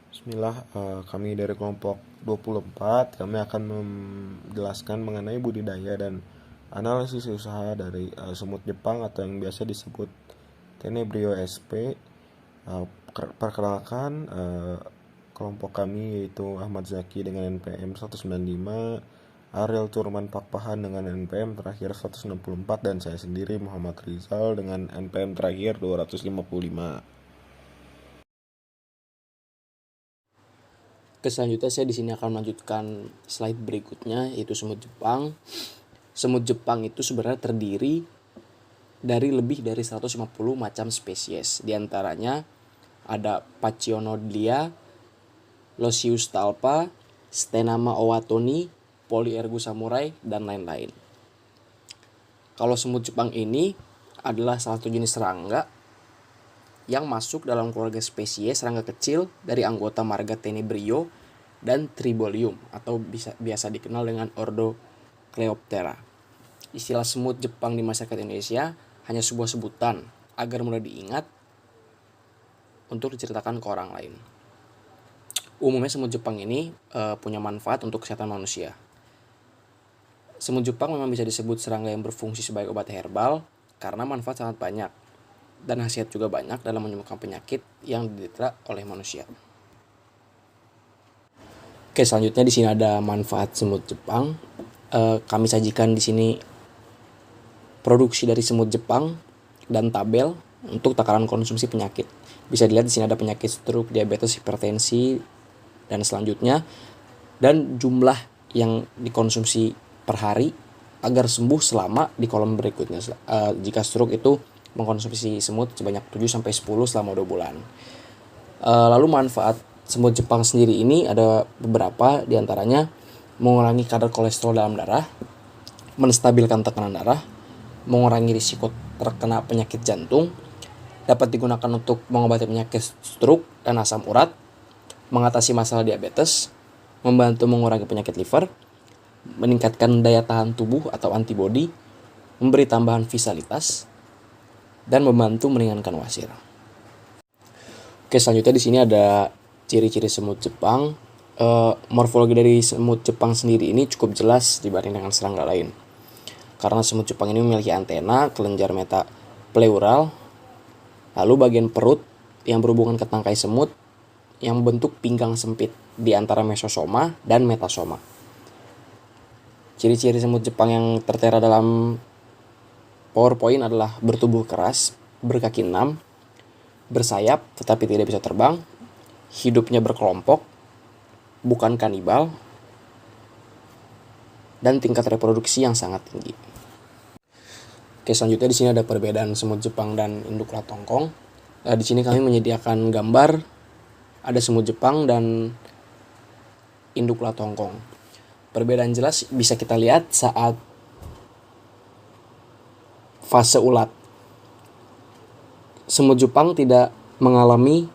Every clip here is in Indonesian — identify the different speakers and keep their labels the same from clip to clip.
Speaker 1: Bismillah, kami dari kelompok 24, kami akan menjelaskan mengenai budidaya dan analisis usaha dari semut Jepang atau yang biasa disebut Tenebrio sp. Perkenalkan, kelompok kami yaitu Ahmad Zaki dengan NPM 195, Ariel Turman Pakpahan dengan NPM terakhir 164, dan saya sendiri Muhammad Rizal dengan NPM terakhir 255.
Speaker 2: Selanjutnya saya di sini akan melanjutkan slide berikutnya, yaitu semut Jepang. Semut Jepang itu sebenarnya terdiri dari lebih dari 150 macam spesies. Di antaranya ada Pachyonodlia, Losius talpa, Stenama owatoni, Polyergus samurai, dan lain-lain. Kalau semut Jepang ini adalah salah satu jenis serangga yang masuk dalam keluarga spesies serangga kecil dari anggota marga Tenebrio dan Tribolium atau biasa dikenal dengan Ordo Cleoptera. Istilah semut Jepang di masyarakat Indonesia hanya sebuah sebutan agar mudah diingat untuk diceritakan ke orang lain. Umumnya semut Jepang ini punya manfaat untuk kesehatan manusia. Semut Jepang memang bisa disebut serangga yang berfungsi sebagai obat herbal karena manfaat sangat banyak dan khasiat juga banyak dalam menyembuhkan penyakit yang diderita oleh manusia. Oke, selanjutnya di sini ada manfaat semut Jepang. Kami sajikan di sini produksi dari semut Jepang dan tabel untuk takaran konsumsi penyakit. Bisa dilihat di sini ada penyakit stroke, diabetes, hipertensi, dan selanjutnya, dan jumlah yang dikonsumsi per hari agar sembuh selama di kolom berikutnya. Jika stroke itu mengkonsumsi semut sebanyak 7-10 selama 2 bulan. Lalu manfaat semut Jepang sendiri ini ada beberapa, diantaranya mengurangi kadar kolesterol dalam darah, menstabilkan tekanan darah, mengurangi risiko terkena penyakit jantung, dapat digunakan untuk mengobati penyakit stroke dan asam urat, mengatasi masalah diabetes, membantu mengurangi penyakit liver, meningkatkan daya tahan tubuh atau antibodi, memberi tambahan vitalitas, dan membantu meringankan wasir. Oke, selanjutnya di sini ada ciri-ciri semut Jepang. Morfologi dari semut Jepang sendiri ini cukup jelas dibanding dengan serangga lain. Karena semut Jepang ini memiliki antena, kelenjar meta pleural, lalu bagian perut yang berhubungan ke tangkai semut yang membentuk pinggang sempit di antara mesosoma dan metasoma. Ciri-ciri semut Jepang yang tertera dalam PowerPoint adalah bertubuh keras, berkaki 6, bersayap tetapi tidak bisa terbang, hidupnya berkelompok, bukan kanibal, dan tingkat reproduksi yang sangat tinggi. Oke, selanjutnya di sini ada perbedaan semut Jepang dan induk ulat tongkong. Di sini kami menyediakan gambar ada semut Jepang dan induk ulat tongkong. Perbedaan jelas bisa kita lihat saat fase ulat. Semut Jepang tidak mengalami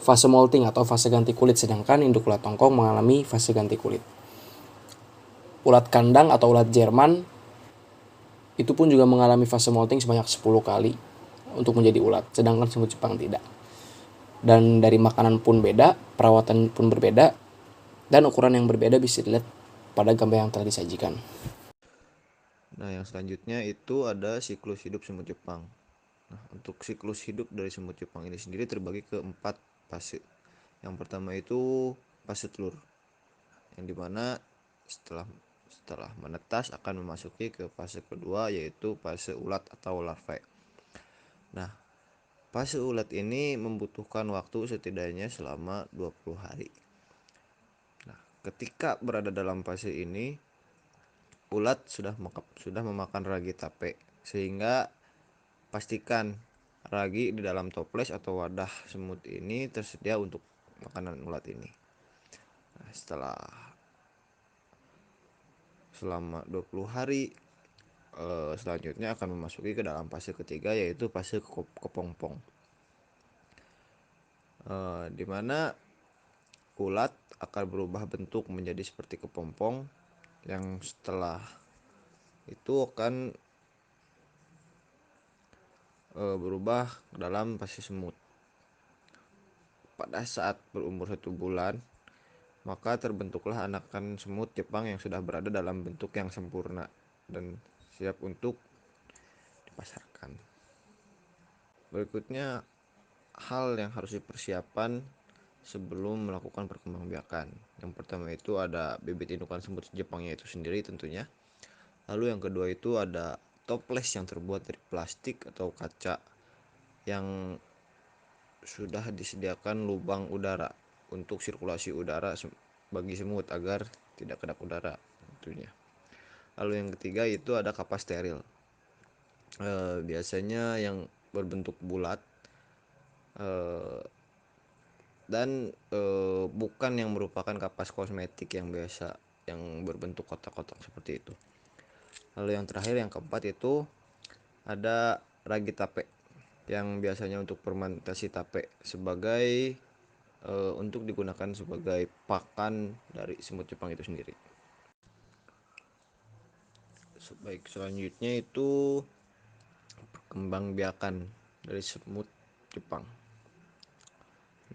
Speaker 2: fase molting atau fase ganti kulit, sedangkan induk ulat tongkong mengalami fase ganti kulit. Ulat kandang atau ulat Jerman itu pun juga mengalami fase molting sebanyak 10 kali untuk menjadi ulat, sedangkan semut Jepang tidak. Dan dari makanan pun beda, perawatan pun berbeda, dan ukuran yang berbeda bisa dilihat pada gambar yang telah disajikan.
Speaker 3: Nah, yang selanjutnya itu ada siklus hidup semut Jepang. Nah, untuk siklus hidup dari semut Jepang ini sendiri terbagi ke 4 fase. Yang pertama itu fase telur, yang dimana setelah setelah menetas akan memasuki ke fase kedua, yaitu fase ulat atau larvae. Nah, fase ulat ini membutuhkan waktu setidaknya selama 20 hari. Nah, ketika berada dalam fase ini, ulat sudah memakan ragi tape, sehingga pastikan ragi di dalam toples atau wadah semut ini tersedia untuk makanan ulat ini. Nah, selama 20 hari selanjutnya akan memasuki ke dalam fase ketiga, yaitu fase kepompong. Di mana ulat akan berubah bentuk menjadi seperti kepompong yang setelah itu akan berubah dalam fase semut. pada saat berumur 1 bulan, maka terbentuklah anakan semut Jepang yang sudah berada dalam bentuk yang sempurna dan siap untuk dipasarkan. Berikutnya, hal yang harus dipersiapkan sebelum melakukan perkembangbiakan. Yang pertama itu ada bibit indukan semut Jepangnya itu sendiri tentunya. Lalu yang kedua itu ada toples yang terbuat dari plastik atau kaca yang sudah disediakan lubang udara untuk sirkulasi udara bagi semut agar tidak kedap udara tentunya. Lalu yang ketiga itu ada kapas steril. Biasanya yang berbentuk bulat dan bukan yang merupakan kapas kosmetik yang biasa yang berbentuk kotak-kotak seperti itu. Lalu yang terakhir yang keempat itu ada ragi tape yang biasanya untuk fermentasi tape sebagai untuk digunakan sebagai pakan dari semut Jepang itu sendiri. Baik, selanjutnya itu perkembangbiakan dari semut Jepang.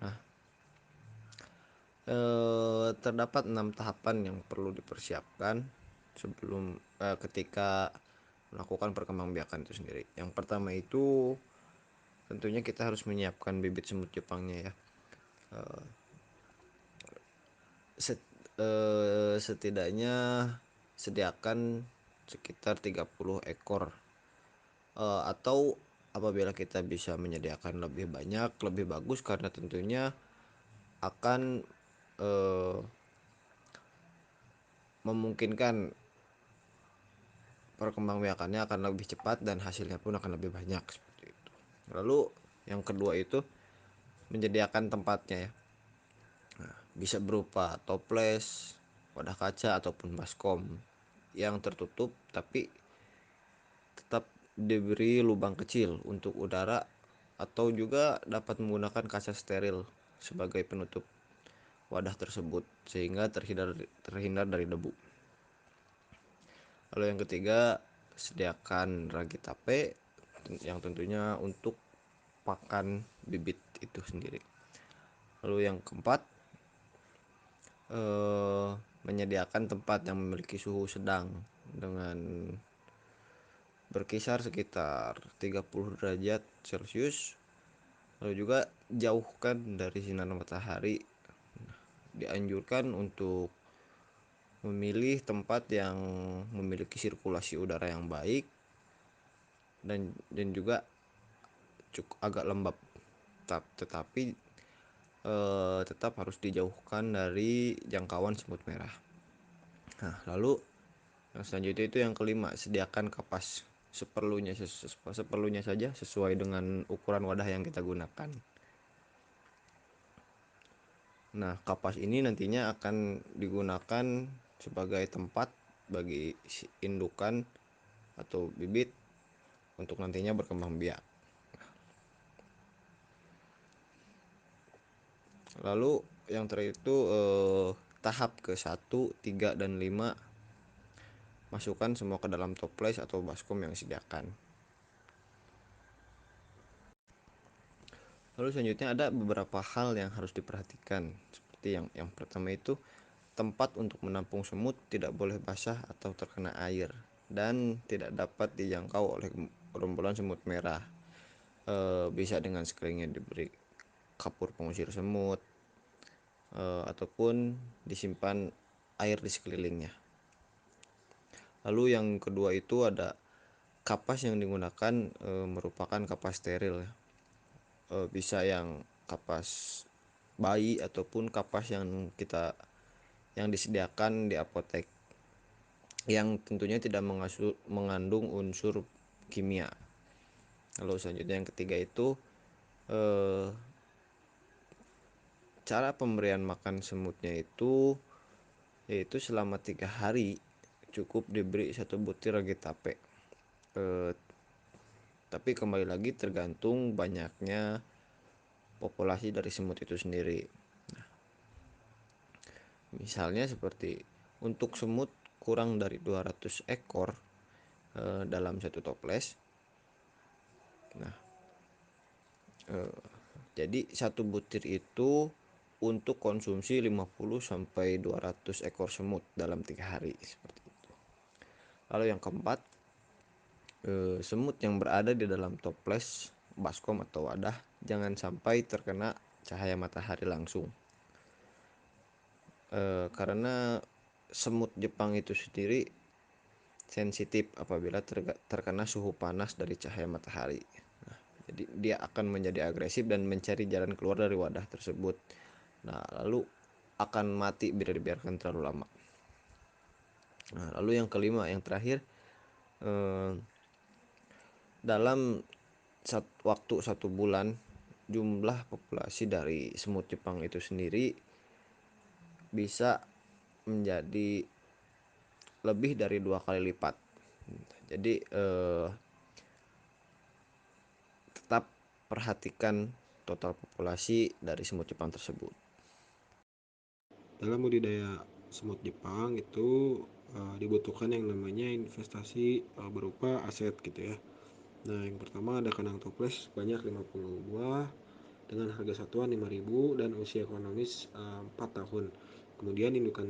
Speaker 3: Nah, terdapat 6 tahapan yang perlu dipersiapkan sebelum ketika melakukan perkembangbiakan itu sendiri. Yang pertama itu tentunya kita harus menyiapkan bibit semut Jepangnya ya. Setidaknya sediakan sekitar 30 ekor, atau apabila kita bisa menyediakan lebih banyak lebih bagus karena tentunya akan memungkinkan perkembangbiakannya akan lebih cepat dan hasilnya pun akan lebih banyak seperti itu. Lalu yang kedua itu menyediakan tempatnya ya. Bisa berupa toples, wadah kaca ataupun baskom yang tertutup tapi tetap diberi lubang kecil untuk udara atau juga dapat menggunakan kaca steril sebagai penutup wadah tersebut sehingga terhindar dari debu. Lalu yang ketiga, sediakan ragi tape yang tentunya untuk pakan bibit itu sendiri. Lalu yang keempat, menyediakan tempat yang memiliki suhu sedang dengan berkisar sekitar 30 derajat Celcius. Lalu juga jauhkan dari sinar matahari. Dianjurkan untuk memilih tempat yang memiliki sirkulasi udara yang baik dan juga cukup agak lembab, tetapi tetap harus dijauhkan dari jangkauan semut merah. Nah, lalu yang selanjutnya itu yang kelima, sediakan kapas seperlunya saja sesuai dengan ukuran wadah yang kita gunakan. Nah, kapas ini nantinya akan digunakan sebagai tempat bagi indukan atau bibit untuk nantinya berkembang biak. Lalu yang terakhir itu tahap ke-1, 3, dan 5, masukkan semua ke dalam toples atau baskom yang disediakan. Lalu selanjutnya ada beberapa hal yang harus diperhatikan, seperti yang pertama itu tempat untuk menampung semut tidak boleh basah atau terkena air dan tidak dapat dijangkau oleh gerombolan semut merah. Bisa dengan sekelilingnya diberi kapur pengusir semut, ataupun disimpan air di sekelilingnya. Lalu yang kedua itu ada kapas yang digunakan merupakan kapas steril. Bisa yang kapas bayi ataupun kapas yang disediakan di apotek yang tentunya tidak mengandung unsur kimia. Lalu selanjutnya yang ketiga itu cara pemberian makan semutnya itu yaitu selama 3 hari cukup diberi 1 butir ragi tape. Tapi kembali lagi tergantung banyaknya populasi dari semut itu sendiri. Misalnya seperti untuk semut kurang dari 200 ekor dalam satu toples. Nah, Jadi satu butir itu untuk konsumsi 50 sampai 200 ekor semut dalam 3 hari seperti itu. Lalu yang keempat, semut yang berada di dalam toples, baskom atau wadah jangan sampai terkena cahaya matahari langsung. Karena semut Jepang itu sendiri sensitif apabila terkena suhu panas dari cahaya matahari. Nah, jadi dia akan menjadi agresif dan mencari jalan keluar dari wadah tersebut. Nah, lalu akan mati bila dibiarkan terlalu lama. Nah, lalu yang kelima, yang terakhir, dalam waktu 1 bulan jumlah populasi dari semut Jepang itu sendiri bisa menjadi lebih dari 2 kali lipat. Jadi tetap perhatikan total populasi dari semut Jepang tersebut.
Speaker 1: Dalam budidaya semut Jepang itu dibutuhkan yang namanya investasi berupa aset gitu ya. Nah, yang pertama ada kandang toples sebanyak 50 buah dengan harga satuan 5.000 dan usia ekonomis 4 tahun. Kemudian indukan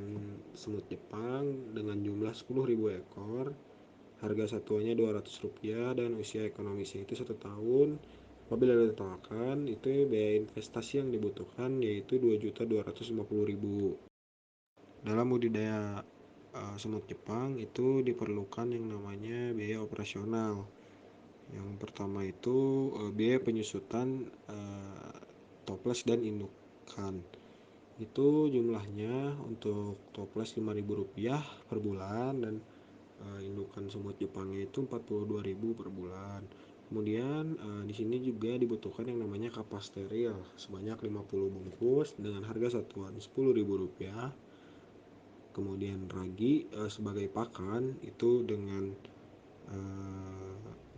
Speaker 1: semut Jepang dengan jumlah 10.000 ekor, harga satuannya Rp200 dan usia ekonomisnya itu 1 tahun. Apabila ditotalkan, itu biaya investasi yang dibutuhkan yaitu Rp2.250.000. Dalam budidaya semut Jepang itu diperlukan yang namanya biaya operasional. Yang pertama itu biaya penyusutan toples dan indukan. Itu jumlahnya untuk toples Rp5.000 per bulan dan indukan semut Jepangnya itu Rp42.000 per bulan. Kemudian di sini juga dibutuhkan yang namanya kapas steril sebanyak 50 bungkus dengan harga satuan Rp10.000. Kemudian ragi sebagai pakan itu dengan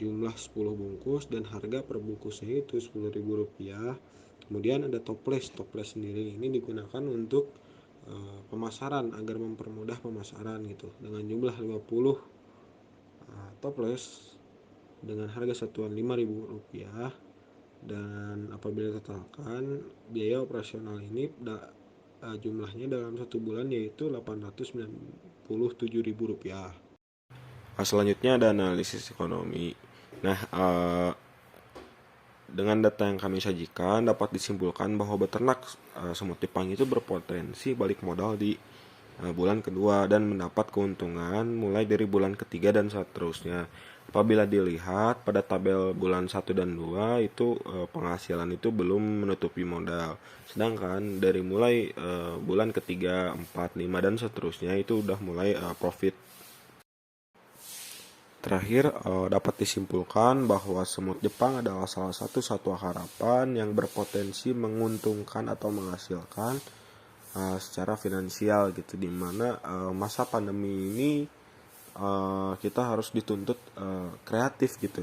Speaker 1: jumlah 10 bungkus dan harga per bungkusnya itu Rp10.000. Kemudian ada toples sendiri ini digunakan untuk pemasaran agar mempermudah pemasaran gitu dengan jumlah 50 toples dengan harga satuan Rp5.000 dan apabila totalkan biaya operasional ini jumlahnya dalam 1 bulan yaitu Rp897.000. Selanjutnya ada analisis ekonomi. Nah, dengan data yang kami sajikan dapat disimpulkan bahwa beternak semut Jepang itu berpotensi balik modal di bulan kedua dan mendapat keuntungan mulai dari bulan ketiga dan seterusnya. Apabila dilihat pada tabel bulan 1 dan 2 itu penghasilan itu belum menutupi modal. Sedangkan dari mulai bulan ketiga, 4, 5 dan seterusnya itu udah mulai profit. Terakhir, dapat disimpulkan bahwa semut Jepang adalah salah satu satwa harapan yang berpotensi menguntungkan atau menghasilkan secara finansial gitu, dimana masa pandemi ini kita harus dituntut kreatif gitu.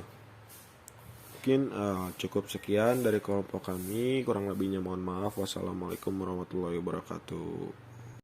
Speaker 1: Mungkin cukup sekian dari kelompok kami, kurang lebihnya mohon maaf. Wassalamualaikum warahmatullahi wabarakatuh.